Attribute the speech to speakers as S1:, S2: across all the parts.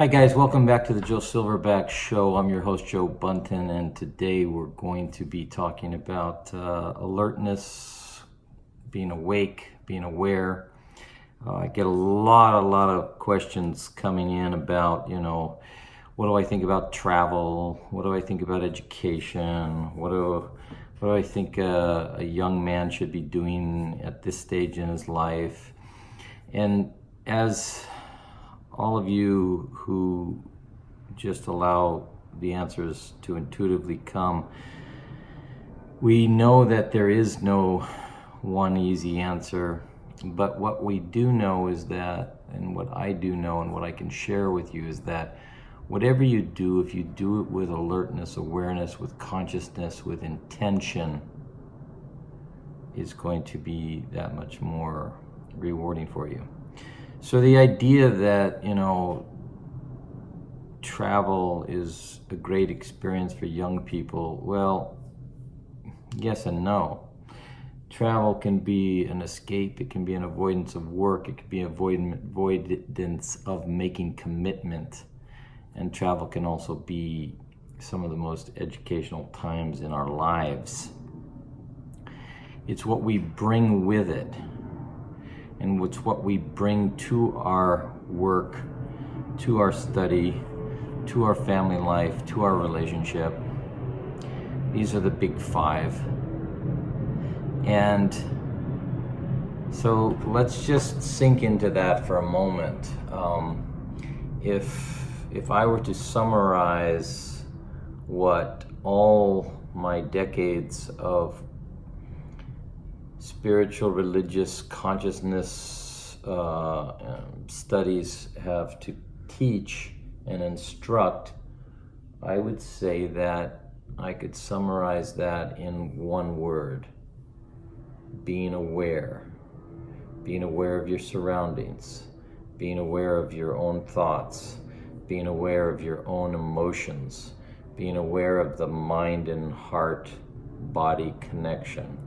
S1: Hi guys, welcome back to the Joe Silverback Show. I'm your host Joe Bunton, and today we're going to be talking about alertness, being awake, being aware. I get a lot of questions coming in about, what do I think about travel? What do I think about education? What do I think a young man should be doing at this stage in his life? And as all of you who just allow the answers to intuitively come, we know that there is no one easy answer, but what we do know is that, and what I do know and what I can share with you is that whatever you do, if you do it with alertness, awareness, with consciousness, with intention, is going to be that much more rewarding for you. So the idea that, travel is a great experience for young people, well, yes and no. Travel can be an escape, it can be an avoidance of work, it can be avoidance of making commitment. And travel can also be some of the most educational times in our lives. It's what we bring with it. And it's what we bring to our work, to our study, to our family life, to our relationship. These are the big five. And so let's just sink into that for a moment. If I were to summarize what all my decades of spiritual, religious, consciousness studies have to teach and instruct, I would say that I could summarize that in one word: being aware. Being aware of your surroundings, being aware of your own thoughts, being aware of your own emotions, being aware of the mind and heart-body connection,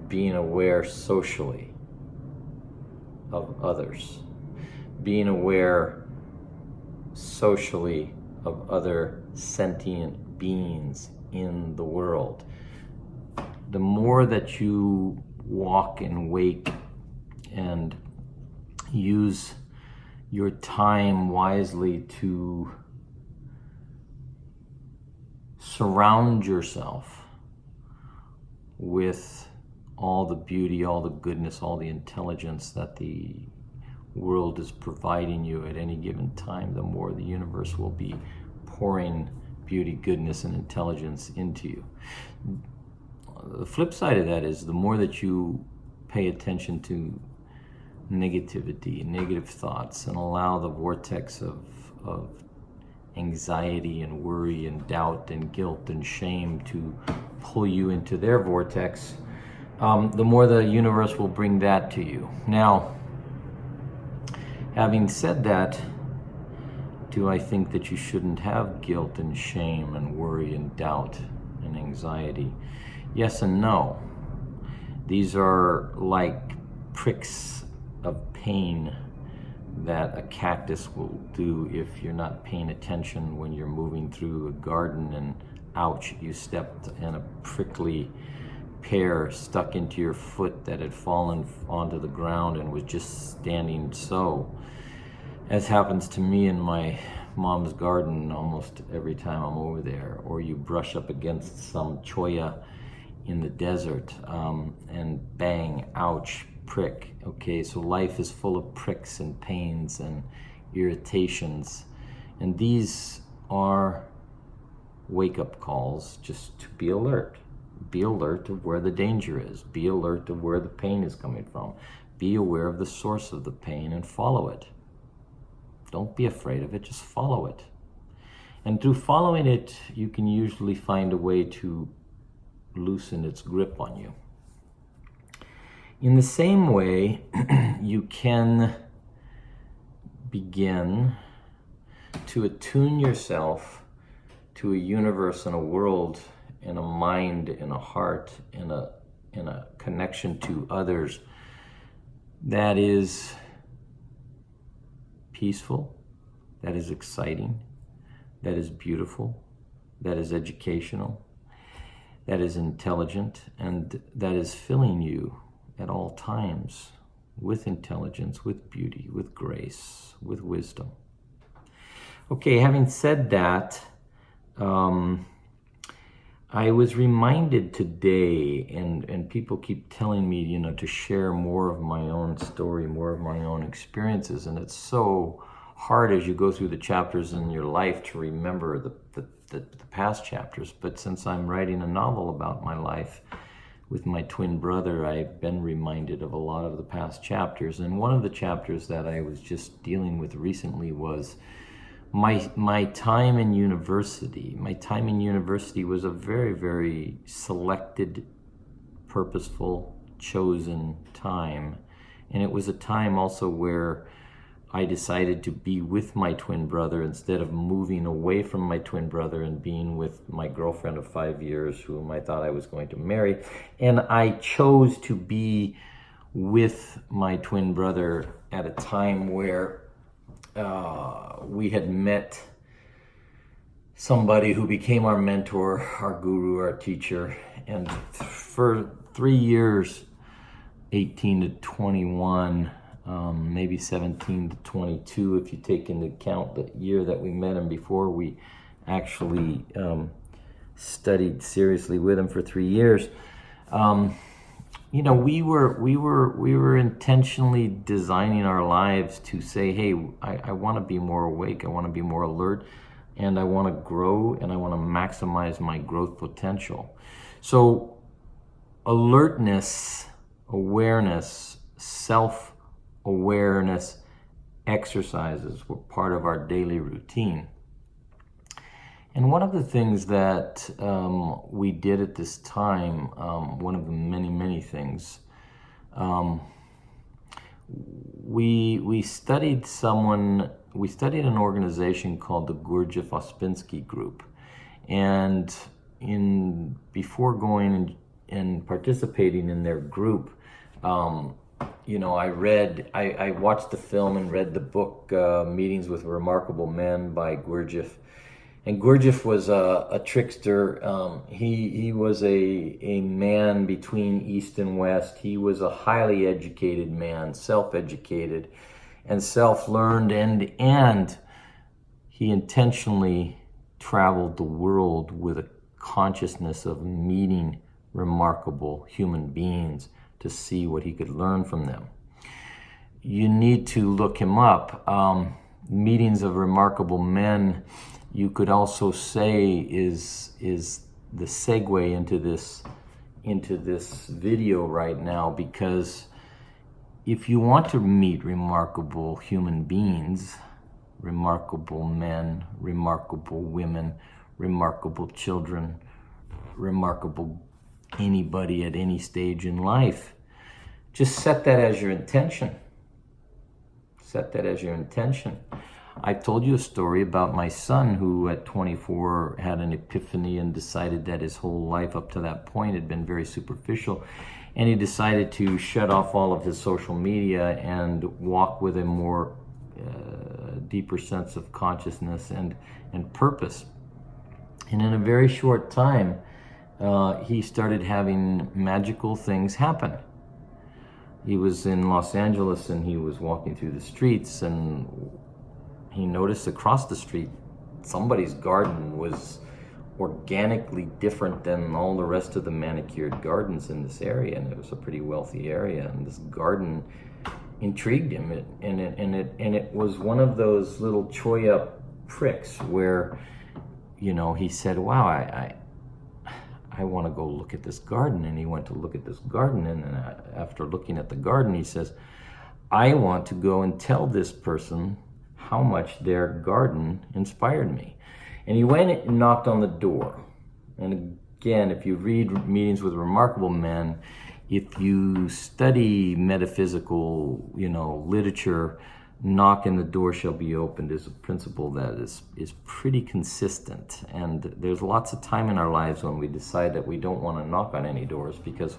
S1: being aware socially of others, being aware socially of other sentient beings in the world. The more that you walk and wake and use your time wisely to surround yourself with all the beauty, all the goodness, all the intelligence that the world is providing you at any given time, the more the universe will be pouring beauty, goodness, and intelligence into you. The flip side of that is the more that you pay attention to negativity, negative thoughts, and allow the vortex of anxiety and worry and doubt and guilt and shame to pull you into their vortex, the more the universe will bring that to you. Now, having said that, do I think that you shouldn't have guilt and shame and worry and doubt and anxiety? Yes and no. These are like pricks of pain that a cactus will do if you're not paying attention when you're moving through a garden and ouch, you stepped in a prickly pear stuck into your foot that had fallen onto the ground and was just standing so. As happens to me in my mom's garden almost every time I'm over there. Or you brush up against some cholla in the desert and bang, ouch, prick. Okay, so life is full of pricks and pains and irritations, and these are wake-up calls just to be alert. Be alert of where the danger is. Be alert of where the pain is coming from. Be aware of the source of the pain and follow it. Don't be afraid of it, just follow it. And through following it, you can usually find a way to loosen its grip on you. In the same way, you can begin to attune yourself to a universe and a world and a mind and a heart and a connection to others that is peaceful, that is exciting, that is beautiful, that is educational, that is intelligent, and that is filling you at all times with intelligence, with beauty, with grace, with wisdom. Okay, having said that, I was reminded today, and people keep telling me, to share more of my own story, more of my own experiences, and it's so hard as you go through the chapters in your life to remember the past chapters. But since I'm writing a novel about my life with my twin brother, I've been reminded of a lot of the past chapters. And one of the chapters that I was just dealing with recently was my time in university. My time in university was a very, very selected, purposeful, chosen time. And it was a time also where I decided to be with my twin brother instead of moving away from my twin brother and being with my girlfriend of 5 years, whom I thought I was going to marry. And I chose to be with my twin brother at a time where we had met somebody who became our mentor, our guru, our teacher. And for 3 years, 18 to 21, maybe 17 to 22, if you take into account the year that we met him before we actually studied seriously with him for 3 years. We were intentionally designing our lives to say, hey, I want to be more awake, I want to be more alert, and I want to grow, and I want to maximize my growth potential. So alertness, awareness, self-awareness exercises were part of our daily routine. And one of the things that we did at this time, one of the many, many things, we studied an organization called the Gurdjieff-Ospinski Group. And before going and participating in their group, I watched the film and read the book, Meetings with Remarkable Men by Gurdjieff. And Gurdjieff was a trickster. He was a man between East and West. He was a highly educated man, self-educated and self-learned, and he intentionally traveled the world with a consciousness of meeting remarkable human beings to see what he could learn from them. You need to look him up. Meetings of Remarkable Men, you could also say, is the segue into this video right now, because if you want to meet remarkable human beings, remarkable men, remarkable women, remarkable children, remarkable anybody at any stage in life, just set that as your intention. Set that as your intention. I told you a story about my son who at 24 had an epiphany and decided that his whole life up to that point had been very superficial, and he decided to shut off all of his social media and walk with a more deeper sense of consciousness and purpose. And in a very short time, he started having magical things happen. He was in Los Angeles and he was walking through the streets, and he noticed across the street somebody's garden was organically different than all the rest of the manicured gardens in this area, and it was a pretty wealthy area, and this garden intrigued him. It was one of those little choya pricks where, he said, wow, I want to go look at this garden. And he went to look at this garden, and then after looking at the garden, he says, I want to go and tell this person how much their garden inspired me. And he went and knocked on the door. And again, if you read Meetings with Remarkable Men, if you study metaphysical, literature, knock and the door shall be opened is a principle that is pretty consistent. And there's lots of time in our lives when we decide that we don't want to knock on any doors because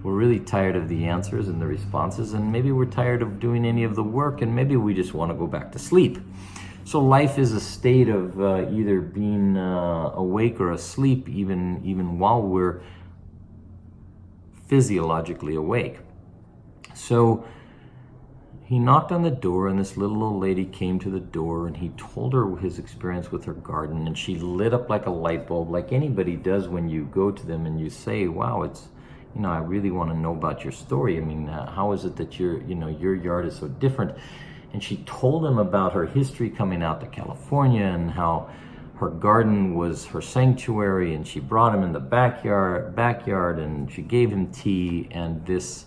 S1: we're really tired of the answers and the responses, and maybe we're tired of doing any of the work, and maybe we just want to go back to sleep. So life is a state of either being awake or asleep, even while we're physiologically awake. So he knocked on the door, and this little old lady came to the door, and he told her his experience with her garden, and she lit up like a light bulb, like anybody does when you go to them and you say, wow, it's, I really want to know about your story. I mean, how is it that your yard is so different? And she told him about her history coming out to California and how her garden was her sanctuary, and she brought him in the backyard, and she gave him tea, and this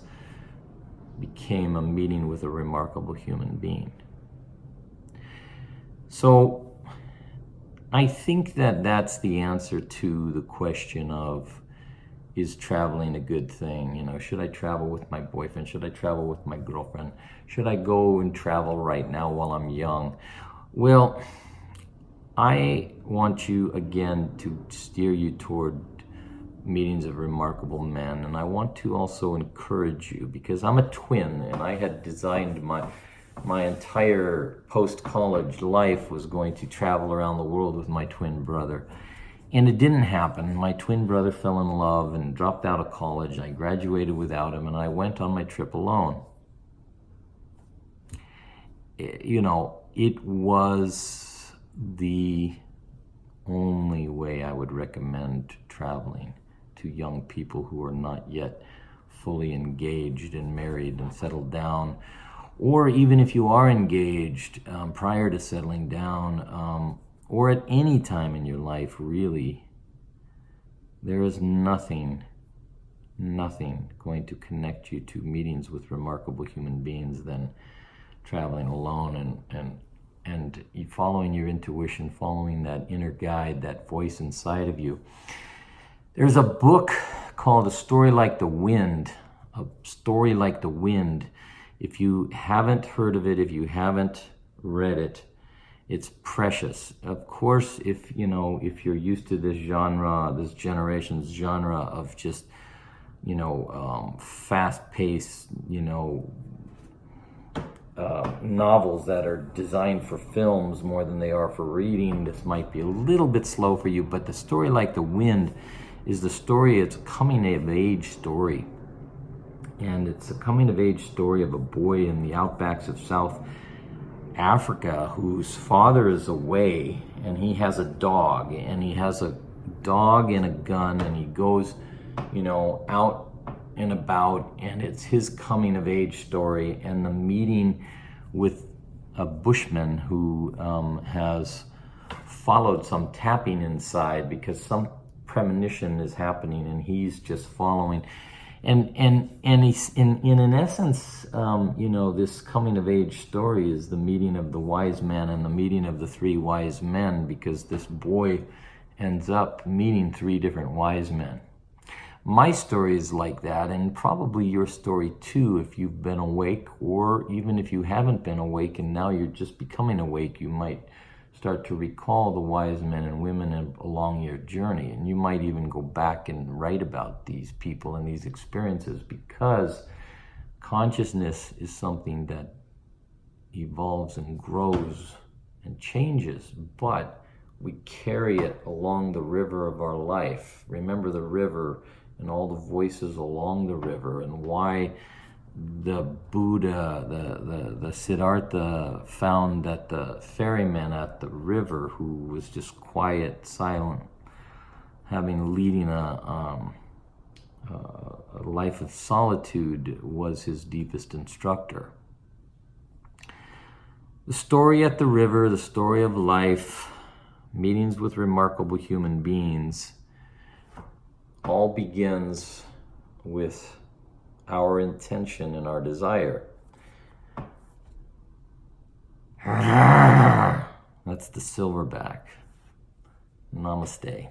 S1: became a meeting with a remarkable human being. So I think that that's the answer to the question of, is traveling a good thing? Should I travel with my boyfriend? Should I travel with my girlfriend? Should I go and travel right now while I'm young? Well, I want you again to steer you toward meetings of remarkable men, and I want to also encourage you, because I'm a twin, and I had designed my entire post-college life was going to travel around the world with my twin brother. And it didn't happen. My twin brother fell in love and dropped out of college. I graduated without him, and I went on my trip alone. It was the only way I would recommend traveling to young people who are not yet fully engaged and married and settled down, or even if you are engaged prior to settling down, or at any time in your life, really. There is nothing going to connect you to meetings with remarkable human beings than traveling alone and following your intuition, following that inner guide, that voice inside of you. There's a book called A Story Like the Wind, A Story Like the Wind. If you haven't heard of it, if you haven't read it, it's precious. Of course, if you're used to this genre, this generation's genre of just, fast-paced, novels that are designed for films more than they are for reading, this might be a little bit slow for you. But The Story Like the Wind is the story. It's a coming-of-age story, and it's a coming-of-age story of a boy in the outbacks of South Africa whose father is away, and he has a dog, and he has a dog and a gun, and he goes out and about, and it's his coming of age story, and the meeting with a bushman who has followed some tapping inside because some premonition is happening, and he's just following. And he's in essence, this coming of age story is the meeting of the wise man and the meeting of the three wise men, because this boy ends up meeting three different wise men. My story is like that, and probably your story too, if you've been awake, or even if you haven't been awake and now you're just becoming awake, you might start to recall the wise men and women along your journey, and you might even go back and write about these people and these experiences, because consciousness is something that evolves and grows and changes, but we carry it along the river of our life. Remember the river and all the voices along the river, and why the Buddha, the Siddhartha, found that the ferryman at the river, who was just quiet, silent, leading a life of solitude, was his deepest instructor. The story at the river, the story of life, meetings with remarkable human beings, all begins with our intention and our desire. That's the silverback. Namaste.